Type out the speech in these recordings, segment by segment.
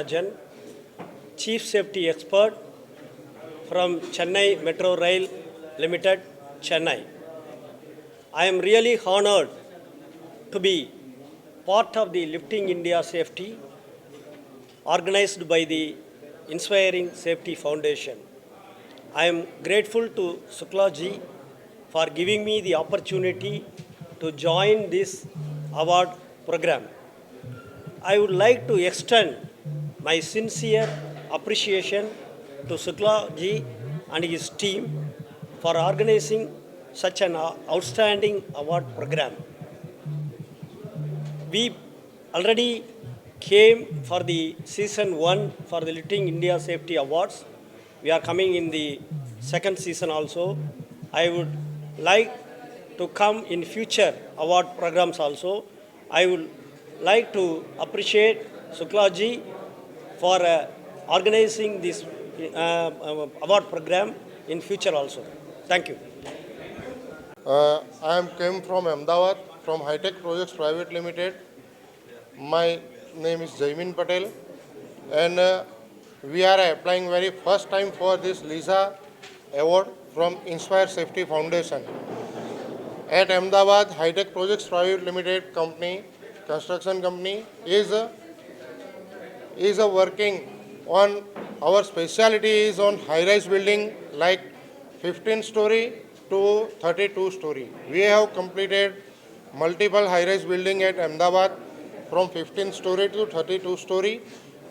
Nagarajan, Chief Safety Expert from Chennai Metro Rail Limited, Chennai. I am really honored to be part of the Lifting India Safety organized by the Inspiring Safety Foundation. I am grateful to Shukla ji for giving me the opportunity to join this award program. I would like to extend my sincere appreciation to Shukla ji and his team for organizing such an outstanding award program. We already came for the season 1 for the Lifting India Safety Awards. We are coming in the second season also. I would like to come in future award programs also. I would like to appreciate Shukla ji for organizing this award program in future also. Thank you. I am came from Ahmedabad, from High-Tech Projects Private Limited. My name is Jaimin Patel, and we are applying very first time for this LISA award from Inspire Safety Foundation. At Ahmedabad, High-Tech Projects Private Limited company, construction company, is working on, our specialty is on high-rise building like 15-story to 32-story. We have completed multiple high-rise building at Ahmedabad from 15-story to 32-story,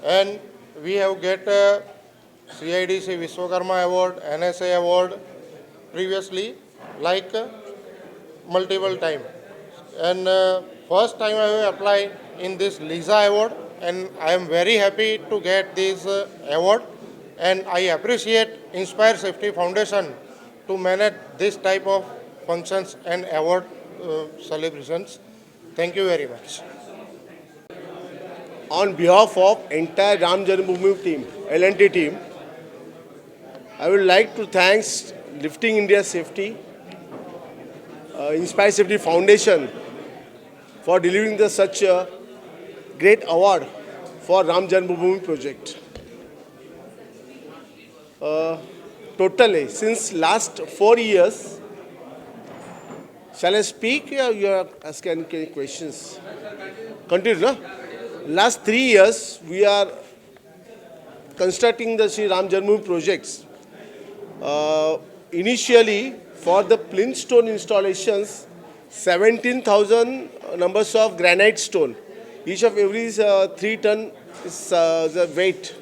and we have get CIDC Vishwakarma Award, NSA Award previously, like multiple time. And first time I have applied in this LISA Award, and I am very happy to get this award, and I appreciate Inspire Safety Foundation to manage this type of functions and award celebrations. Thank you very much. On behalf of entire Ram Janmabhoomi team, L&T team, I would like to thank Lifting India Safety, Inspire Safety Foundation for delivering such a great award for Ram Janmabhoomi project. Totally, since last 4 years, shall I speak or you are asking any questions? Continue, no? Last 3 years, we are constructing the Sri Ram Janmabhoomi projects. Initially, for the plinth stone installations, 17,000 numbers of granite stone. Each of every 3 ton is, the weight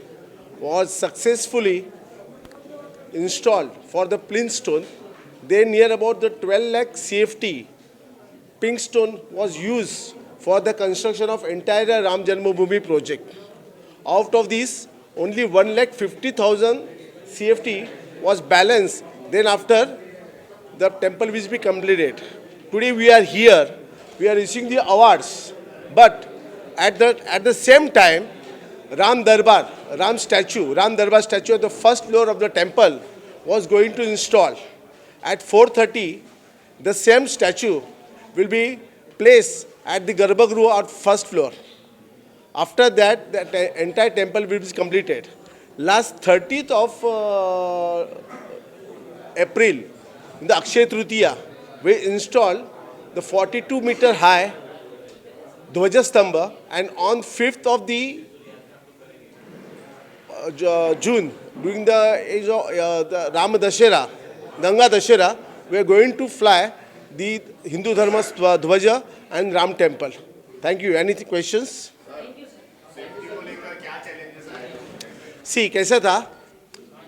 was successfully installed for the plinth stone. Then near about the 12 lakh CFT pink stone was used for the construction of entire Ram Janmabhoomi project. Out of these, only 1,50,000 CFT was balanced. Then after the temple will be completed. Today we are here, we are receiving the awards. But at the same time, Ram Darbar statue at the first floor of the temple was going to install. At 4:30, the same statue will be placed at the Garbhagriha at first floor. After that, the entire temple will be completed. Last 30th of April, in the Akshaya Tritiya, we installed the 42-meter high Dhwajastambha, and on 5th of the June, during the age of the Rama Dashera, Ganga Dashera, we are going to fly the Hindu Dharma Dhwaja and Ram Temple. Thank you. Any questions? See, कैसा था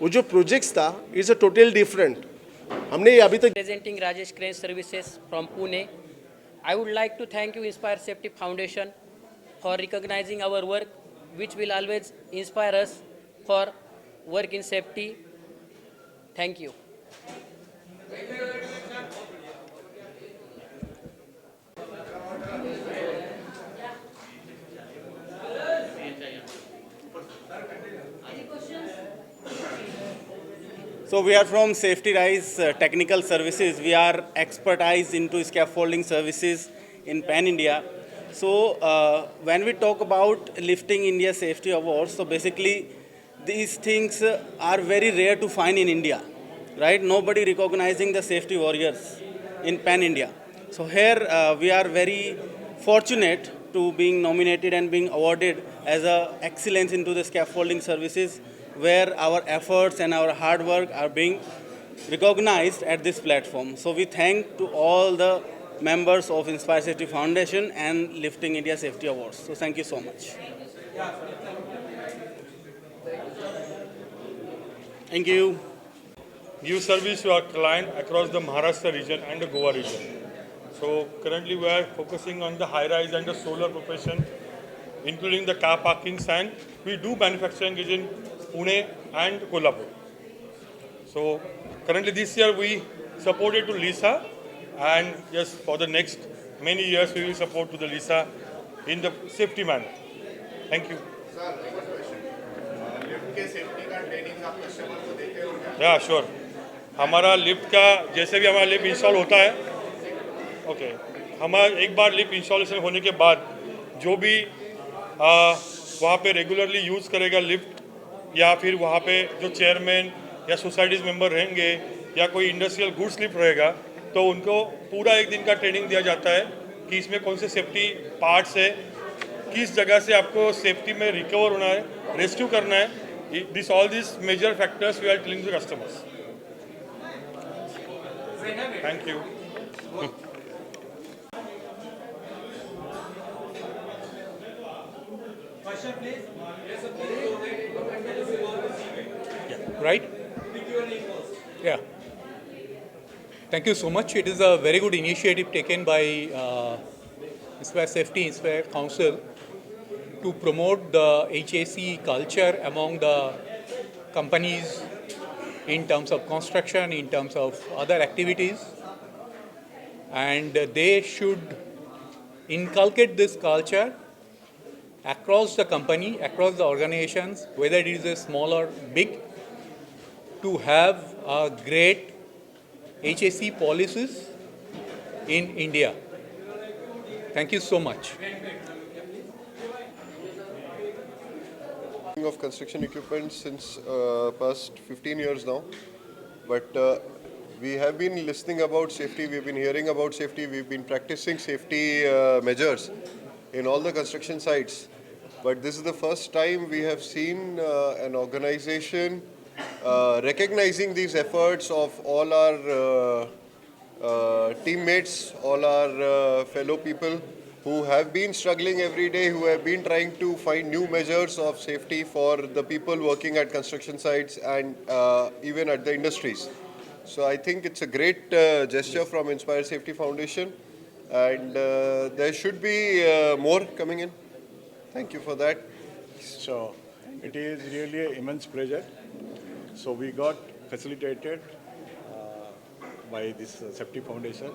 वो जो projects था it's a total different हमने अभी तक Presenting Rajesh Crane Services from Pune. I would like to thank you, Inspire Safety Foundation, for recognizing our work, which will always inspire us for work in safety. Thank you. So we are from Safety Rise Technical Services. We are expertise into scaffolding services in Pan India. So when we talk about lifting India Safety Awards, so basically these things are very rare to find in India, right? Nobody recognizing the safety warriors in Pan India. So here we are very fortunate to being nominated and being awarded as a excellence into the scaffolding services, where our efforts and our hard work are being recognized at this platform. So we thank to all the members of Inspire Safety Foundation and Lifting India Safety Awards. So thank you so much. Thank you. Give service to our client across the Maharashtra region and the Goa region. So currently we are focusing on the high-rise and the solar profession, including the car parkings, and we do manufacturing in Pune and Kolhapur. So currently this year we supported to Lisa, and yes, for the next many years we will support to the Lisa in the safety manner. Thank you. Yeah, sure. हमारा lift का जैसे भी हमारा lift install होता है, okay, हमारा एक बार lift installation होने के बाद जो भी वहाँ पे रेगुलरली यूज़ करेगा लिफ्ट, या फिर वहाँ पे जो चेयरमैन या सोसाइटीज़ मेंबर रहेंगे या कोई इंडस्ट्रियल गुड्स लिफ्ट रहेगा, तो उनको पूरा एक दिन का ट्रेनिंग दिया जाता है कि इसमें कौन से सेफ्टी पार्ट्स है, किस जगह से आपको सेफ्टी में रिकवर होना है, रेस्क्यू करना है. This all this major factors we are telling to customers. Thank you. Right? Yeah. Thank you so much. It is a very good initiative taken by Inspire Safety, Inspire Council to promote the HAC culture among the companies in terms of construction, in terms of other activities. And they should inculcate this culture across the company, across the organizations, whether it is a small or big, to have a great HAC policies in India. Thank you so much. Of construction equipment since past 15 years now, but we have been listening about safety, we've been hearing about safety, we've been practicing safety measures in all the construction sites, but this is the first time we have seen an organization recognizing these efforts of all our teammates, all our fellow people who have been struggling every day, who have been trying to find new measures of safety for the people working at construction sites and even at the industries. So I think it's a great gesture from Inspire Safety Foundation, and there should be more coming in. Thank you for that. So it is really an immense pleasure. So we got facilitated by this Safety Foundation,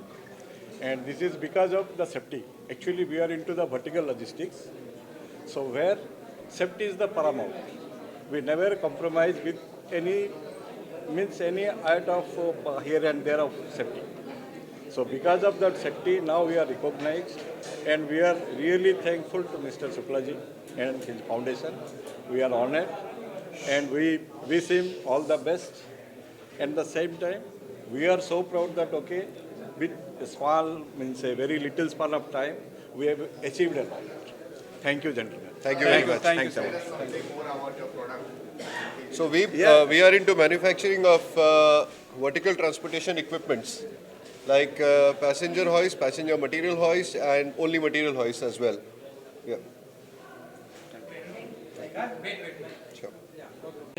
and this is because of the safety. Actually, we are into the vertical logistics, so where safety is the paramount. We never compromise with any act of here and there of safety. So because of that safety, now we are recognized, and we are really thankful to Mr. Suklaji and his foundation. We are honored, and we wish him all the best. At the same time, we are so proud that, okay, with a small, means a very little span of time, we have achieved a lot. Thank you, gentlemen. Thank you very much. Thank you so much. So we are into manufacturing of vertical transportation equipments like passenger hoist, passenger material hoist, and only material hoist as well. Yeah. Sure.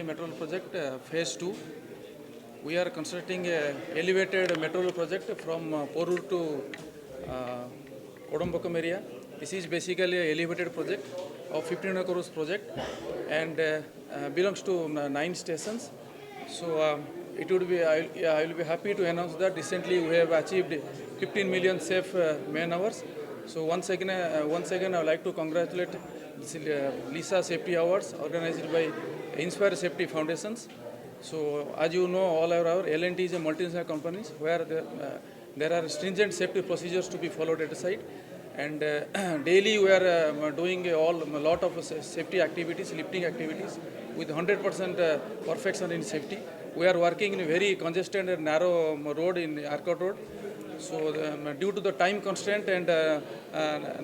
Metro project phase 2. We are constructing a elevated metro project from Porur to Kodambakam area. This is basically an elevated project of 1500 crores project, and belongs to 9 stations. So it would be, I will be happy to announce that recently we have achieved 15 million safe man hours. So once again I would like to congratulate this, Lisa Safety Awards organized by Inspire Safety Foundations. So as you know, all our L&T is a multinational company where there are stringent safety procedures to be followed at the site, And daily we are doing a lot of safety activities, lifting activities with 100% perfection in safety. We are working in a very congested and narrow road in Arcot Road. So due to the time constraint and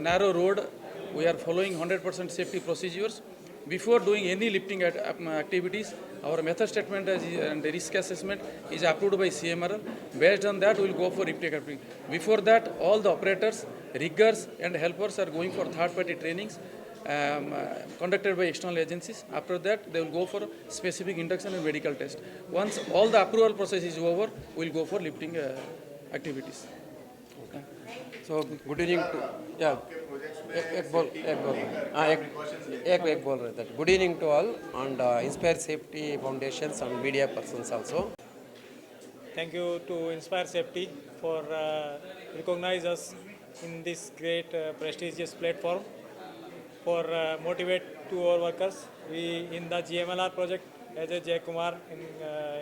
narrow road, we are following 100% safety procedures. Before doing any lifting activities, our method statement and the risk assessment is approved by CMRL. Based on that, we will go for lifting activity. Before that, all the operators, riggers and helpers are going for third-party trainings conducted by external agencies. After that, they will go for specific induction and medical test. Once all the approval process is over, we will go for lifting activities. So good evening to एक बोल हाँ एक बोल रहे थे. Good evening to all and Inspire Safety Foundations and media persons also. Thank you to Inspire Safety for recognize us in this great prestigious platform for motivate to our workers. We in the GMLR project as a Jay Kumar in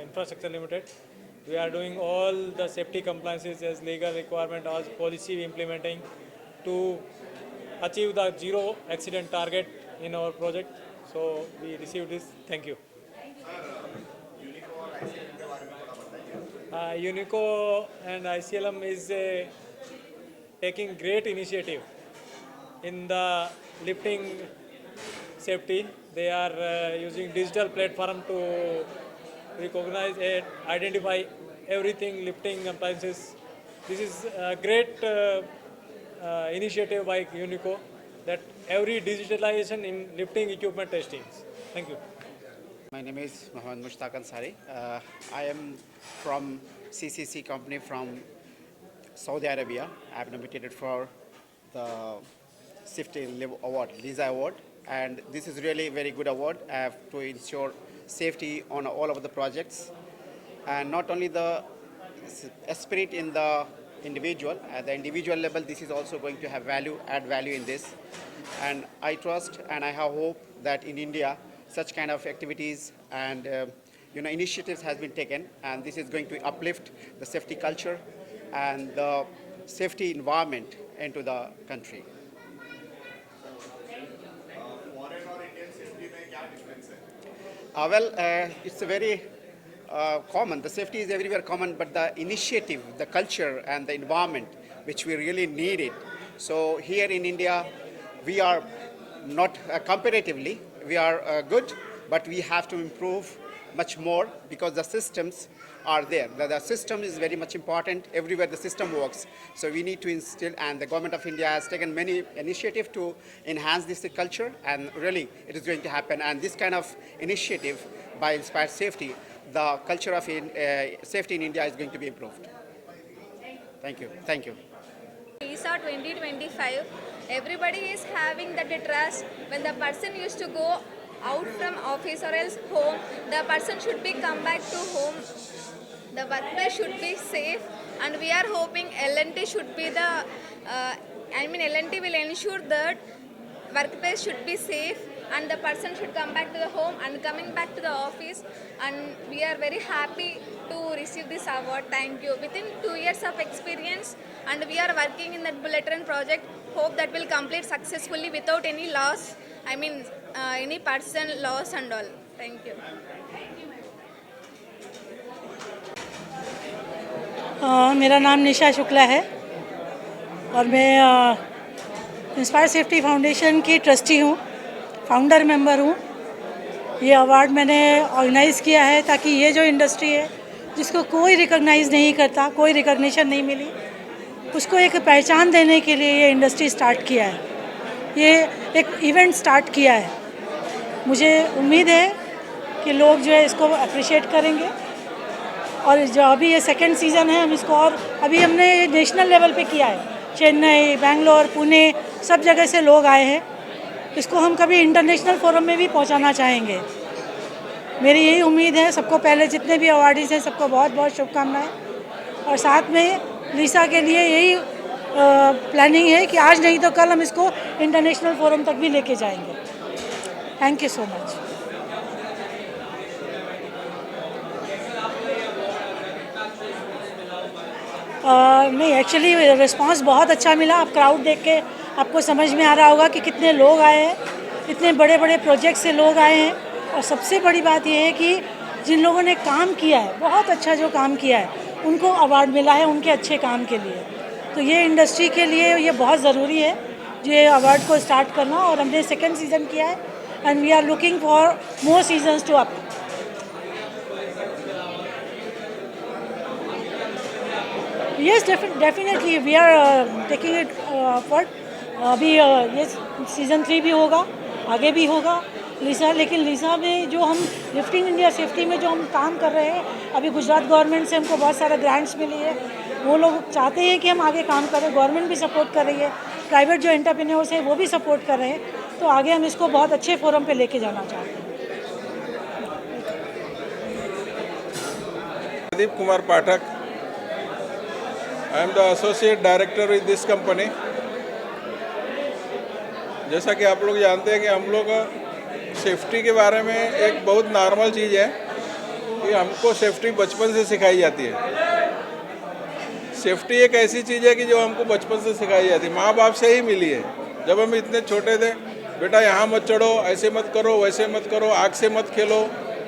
Infrastructure Limited, we are doing all the safety compliances as legal requirement as policy implementing to achieve the zero accident target in our project. So we received this. Thank you. Unico and ICLM is taking great initiative in the lifting safety. They are using digital platform to recognize and identify everything lifting appliances. This is a great initiative by Unico that every digitalization in lifting equipment testing. Thank you. My name is Mohammad Mushtaq Ansari. I am from CCC company from Saudi Arabia. I have nominated for the Safety Award, LISA Award, and this is really a very good award to ensure safety on all of the projects, and not only the spirit in the individual, at the individual level, this is also going to have add value in this, and I trust and I have hope that in India such kind of activities and initiatives has been taken, and this is going to uplift the safety culture and the safety environment into the country. It's a very common. The safety is everywhere common, but the initiative, the culture, and the environment, which we really need it. So here in India, we are not comparatively, we are good, but we have to improve much more because the systems are there. The system is very much important everywhere the system works. So we need to instill, and the government of India has taken many initiatives to enhance this culture, and really it is going to happen. And this kind of initiative by Inspire Safety, the culture of safety in India is going to be improved. Thank you. Thank you. LISA 2025, everybody is having that trust. When the person used to go out from office or else home, the person should be come back to home. The workplace should be safe, and we are hoping L&T should be the, L&T will ensure that workplace should be safe and the person should come back to the home and coming back to the office, and we are very happy to receive this award. Thank you. Within 2 years of experience, and we are working in that bullet train project, hope that will complete successfully without any loss, any person loss and all. Thank you. मेरा नाम निशा शुक्ला है और मैं inspire safety foundation की trustee हूँ, founder member हूँ। ये award मैंने ऑर्गेनाइज़ किया है ताकि ये जो इंडस्ट्री है जिसको कोई रिकॉग्नाइज़ नहीं करता, कोई रिकॉग्निशन नहीं मिली, उसको एक पहचान देने के लिए ये इंडस्ट्री स्टार्ट किया है, ये एक इवेंट स्टार्ट किया है। मुझे उम्मीद है कि लोग जो है इसको अप्रिशिएट करेंगे, और जो अभी ये सेकंड सीज़न है हम इसको, और अभी हमने नेशनल लेवल पे किया है, चेन्नई, बेंगलोर, पुणे, सब जगह से लोग आए हैं। इसको हम कभी इंटरनेशनल फोरम में भी पहुंचाना चाहेंगे। मेरी यही उम्मीद है। सबको पहले जितने भी अवार्डीज़ हैं सबको बहुत बहुत शुभकामनाएं, और साथ में लिसा के लिए यही प्लानिंग है कि आज नहीं तो कल हम इसको इंटरनेशनल फोरम तक भी लेके जाएंगे। Thank you so much. नहीं, एक्चुअली रिस्पांस बहुत अच्छा मिला। आप क्राउड देख के आपको समझ में आ रहा होगा कि कितने लोग आए हैं, इतने बड़े बड़े प्रोजेक्ट से लोग आए हैं। और सबसे बड़ी बात यह है कि जिन लोगों ने काम किया है, बहुत अच्छा जो काम किया है, उनको अवार्ड मिला है उनके अच्छे काम के लिए। तो ये इंडस्ट्री के लिए ये बहुत ज़रूरी है ये अवार्ड को स्टार्ट करना। और हमने 2nd सीज़न किया है and we are looking for more seasons to up. Yes, definitely we are taking it forward. अभी ये सीज़न 3 भी होगा, आगे भी होगा लिसा। लेकिन लिसा में जो हम लिफ्टिंग इंडिया सेफ्टी में जो हम काम कर रहे हैं, अभी गुजरात गवर्नमेंट से हमको बहुत सारे ग्रांट्स मिली है। वो लोग चाहते हैं कि हम आगे काम करें, गवर्नमेंट भी सपोर्ट कर रही है, प्राइवेट जो एंटरप्रेन्योर्स हैं वो भी सपोर्ट कर रहे हैं। तो आगे हम इसको बहुत अच्छे फोरम पे लेके जाना चाहते हैं। Pradeep Kumar Pathak, I am the associate director with this company. जैसा कि आप लोग जानते हैं कि हम लोग सेफ्टी के बारे में एक बहुत नॉर्मल चीज़ है कि हमको सेफ्टी बचपन से सिखाई जाती है। सेफ्टी एक ऐसी चीज़ है कि जो हमको बचपन से सिखाई जाती है, माँ बाप से ही मिली है। जब हम इतने छोटे थे, बेटा यहाँ मत चढ़ो, ऐसे मत करो, वैसे मत करो, आग से मत खेलो,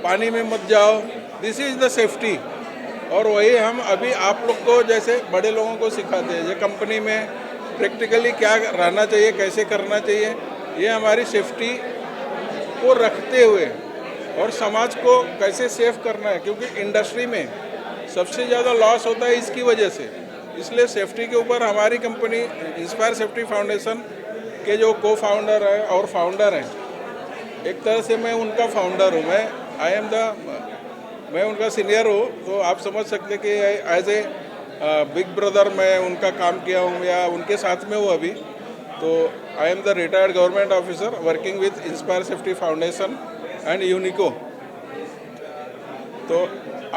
पानी में मत जाओ, दिस इज़ द सेफ्टी। और वही हम अभी आप लोग को जैसे बड़े लोगों को सिखाते हैं, ये कंपनी में प्रैक्टिकली क्या रहना चाहिए, कैसे करना चाहिए, ये हमारी सेफ्टी को रखते हुए और समाज को कैसे सेफ करना है। क्योंकि इंडस्ट्री में सबसे ज़्यादा लॉस होता है इसकी वजह से, इसलिए सेफ्टी के ऊपर हमारी कंपनी इंस्पायर सेफ्टी फाउंडेशन के जो को फाउंडर है और फाउंडर हैं, एक तरह से मैं उनका फाउंडर हूँ, मैं उनका सीनियर हूँ। तो आप समझ सकते कि एज ए बिग ब्रदर मैं उनका काम किया हूँ या उनके साथ में हूँ अभी। तो I am the retired government officer working with inspire safety foundation and Unico. तो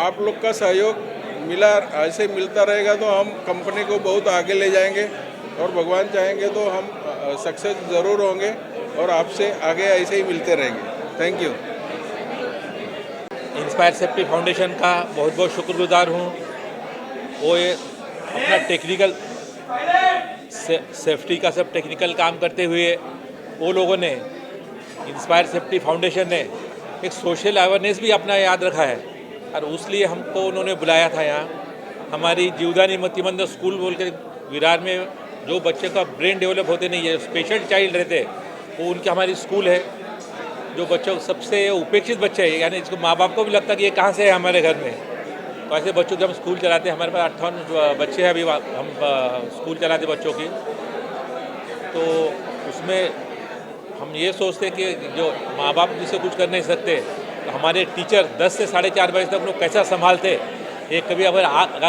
आप लोग का सहयोग ऐसे मिलता रहेगा तो हम कंपनी को बहुत आगे ले जाएंगे और भगवान चाहेंगे तो हम सक्सेस ज़रूर होंगे और आपसे आगे ऐसे ही मिलते रहेंगे। Thank you. Inspire safety foundation का बहुत बहुत शुक्रगुजार हूँ। वो ये अपना टेक्निकल सेफ्टी का सब टेक्निकल काम करते हुए वो लोगों ने, इंस्पायर सेफ्टी फाउंडेशन ने एक सोशल अवेयरनेस भी अपना याद रखा है और उसलिए हमको उन्होंने बुलाया था यहाँ। हमारी जीवदानी मतिमंद स्कूल बोल के विरार में जो बच्चे का ब्रेन डेवलप होते नहीं है, स्पेशल चाइल्ड रहते, वो उनकी हमारी स्कूल है। जो बच्चों सबसे उपेक्षित बच्चे हैं, यानी इसको माँ बाप को भी लगता है कि ये कहाँ से है हमारे घर में, तो ऐसे बच्चों के हम स्कूल चलाते हैं। हमारे पास 58 बच्चे हैं अभी, हम स्कूल चलाते बच्चों की। तो उसमें हम ये सोचते हैं कि जो माँ बाप जिससे कुछ कर नहीं सकते, तो हमारे टीचर 10 से 4:30 बजे तक लोग कैसा संभालते, ये कभी अगर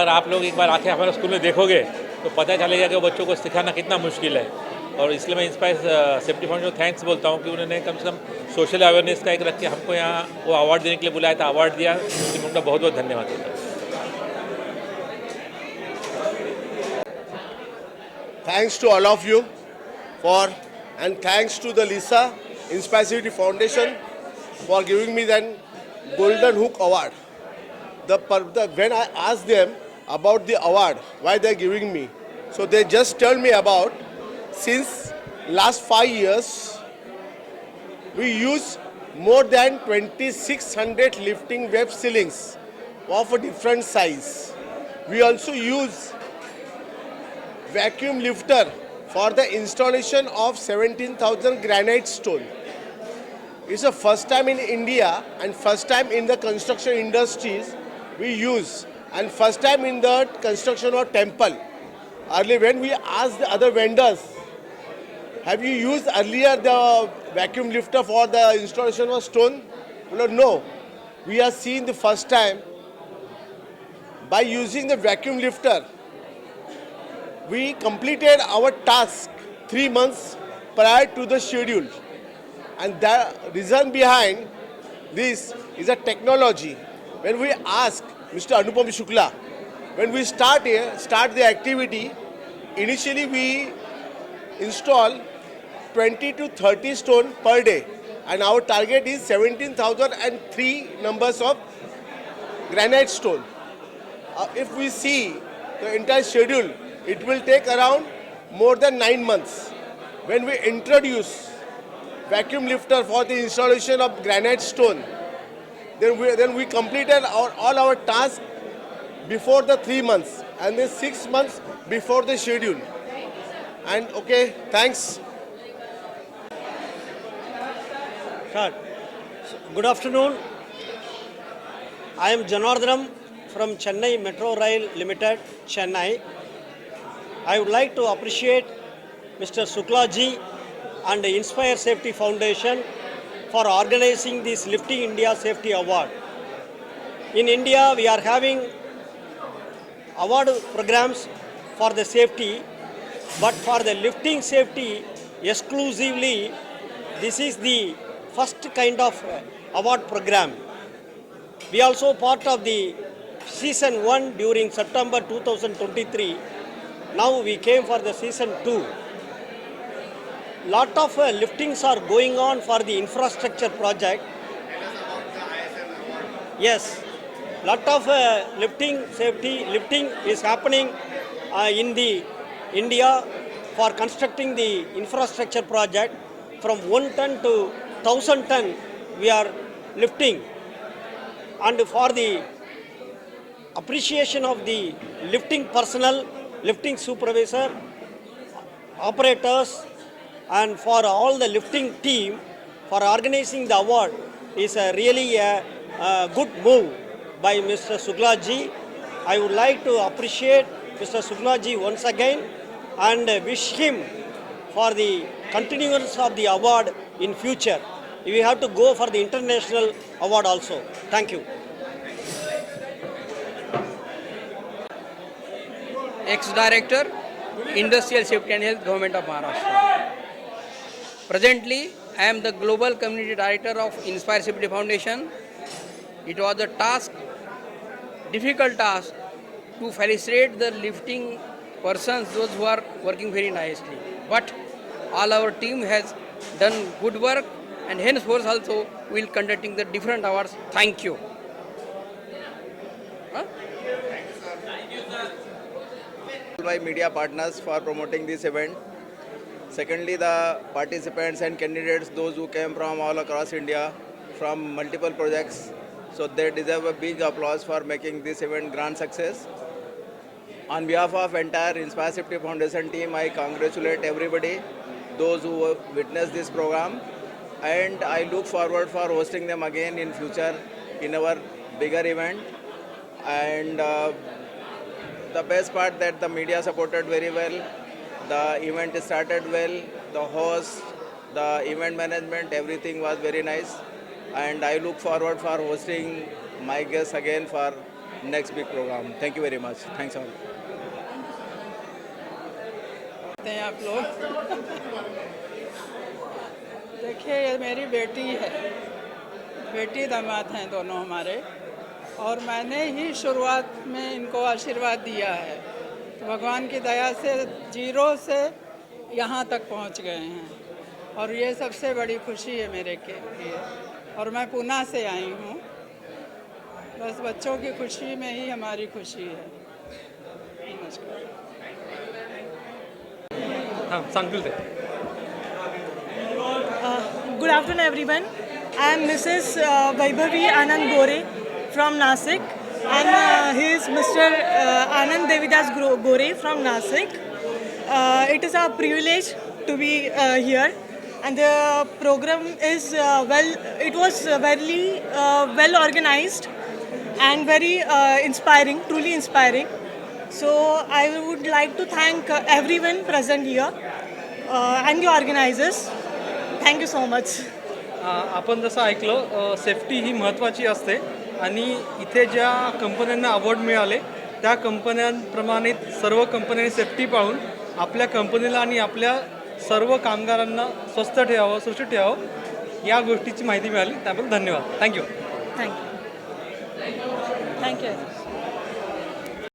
आप लोग एक बार आके हमारे स्कूल में देखोगे तो पता चलेगा कि बच्चों को सिखाना कितना मुश्किल है। और इसलिए मैं इंस्पायर सेफ्टी फाउंडेशन को थैंक्स बोलता हूँ कि उन्होंने कम से कम सोशल अवेयरनेस का एक रख के हमको यहाँ वो अवार्ड देने के लिए बुलाया था, अवार्ड दिया। इसलिए मैं उनका बहुत बहुत धन्यवाद देता हूँ। Thanks to all of you and thanks to the Lisa Inspire Safety Foundation for giving me that Golden Hook Award. When I asked them about the award, why they're giving me, so they just told me about since last 5 years, we use more than 2,600 lifting web ceilings of a different size. We also use vacuum lifter for the installation of 17,000 granite stone. It's the first time in India and first time in the construction industries we use, and first time in the construction of temple. Earlier when we asked the other vendors, have you used earlier the vacuum lifter for the installation of stone? Well, no. We are seeing the first time by using the vacuum lifter. We completed our task 3 months prior to the schedule. And the reason behind this is a technology. When we ask Mr. Anupam Shukla, when we start the activity, initially we install 20 to 30 stone per day. And our target is 17,003 numbers of granite stone. If we see the entire schedule, it will take around more than 9 months. when we introduce vacuum lifter for the installation of granite stone, then we completed all our tasks before the 3 months and then 6 months before the schedule. And okay, thanks. Start. Good afternoon. I am Janardhanam from Chennai Metro Rail Limited, Chennai. I would like to appreciate Mr. Suklaji and the Inspire Safety Foundation for organizing this Lifting India Safety Award. In India, we are having award programs for the safety, but for the lifting safety exclusively, this is the first kind of award program. We also part of the season 1 during September 2023. Now we came for the season 2. Lot of liftings are going on for the infrastructure project. Yes, lot of lifting is happening in the India for constructing the infrastructure project. From 1 ton to 1000 ton we are lifting. And for the appreciation of the lifting personnel, lifting supervisor, operators, and for all the lifting team for organizing the award is really a good move by Mr. Suklaji. I would like to appreciate Mr. Suklaji once again and wish him for the continuance of the award in future. We have to go for the international award also. Thank you. Ex-Director, Industrial Safety and Health, Government of Maharashtra. Presently, I am the Global Community Director of Inspire Safety Foundation. It was a task, difficult task, to facilitate the lifting persons, those who are working very nicely. But all our team has done good work, and henceforth also we will conducting the different awards. Thank you. By media partners for promoting this event. Secondly, the participants and candidates, those who came from all across India, from multiple projects, so they deserve a big applause for making this event grand success. On behalf of entire Inspire Safety Foundation team, I congratulate everybody, those who witnessed this program, and I look forward for hosting them again in future in our bigger event. And the best part that the media supported very well, the event started well, the host, the event management, everything was very nice, and I look forward for hosting my guests again for next big program. Thank you very much. Thanks all. आप लोग देखिए, ये मेरी बेटी है, बेटी दामाद हैं दोनों हमारे, और मैंने ही शुरुआत में इनको आशीर्वाद दिया है। तो भगवान की दया से 0 से यहाँ तक पहुँच गए हैं, और ये सबसे बड़ी खुशी है मेरे के लिए। और मैं पुणे से आई हूँ, बस बच्चों की खुशी में ही हमारी खुशी है। नमस्कार। Good afternoon, everyone. I am Mrs. Vaibhavi Anand Gore from Nasik, and he is Mr. Anand Devidas Gore from Nasik. It is a privilege to be here, and the program is it was very well organized and very inspiring, truly inspiring. So I would like to thank everyone present here and the organizers. Thank you so much. आपण जसं ऐकलं, safety ही महत्त्वाची असते, आणि इथे ज्या कंपन्यांना award मिळाले त्या कंपन्यांप्रमाणे सर्व कंपन्यांनी सेफ्टी पाळून आपल्या कंपनीला आणि आपल्या सर्व कामगारांना स्वस्थ ठेवावं, सुरक्षित ठेवावं, या गोष्टीची माहिती मिळाली. त्याबद्दल धन्यवाद. थँक्यू. थँक्यू.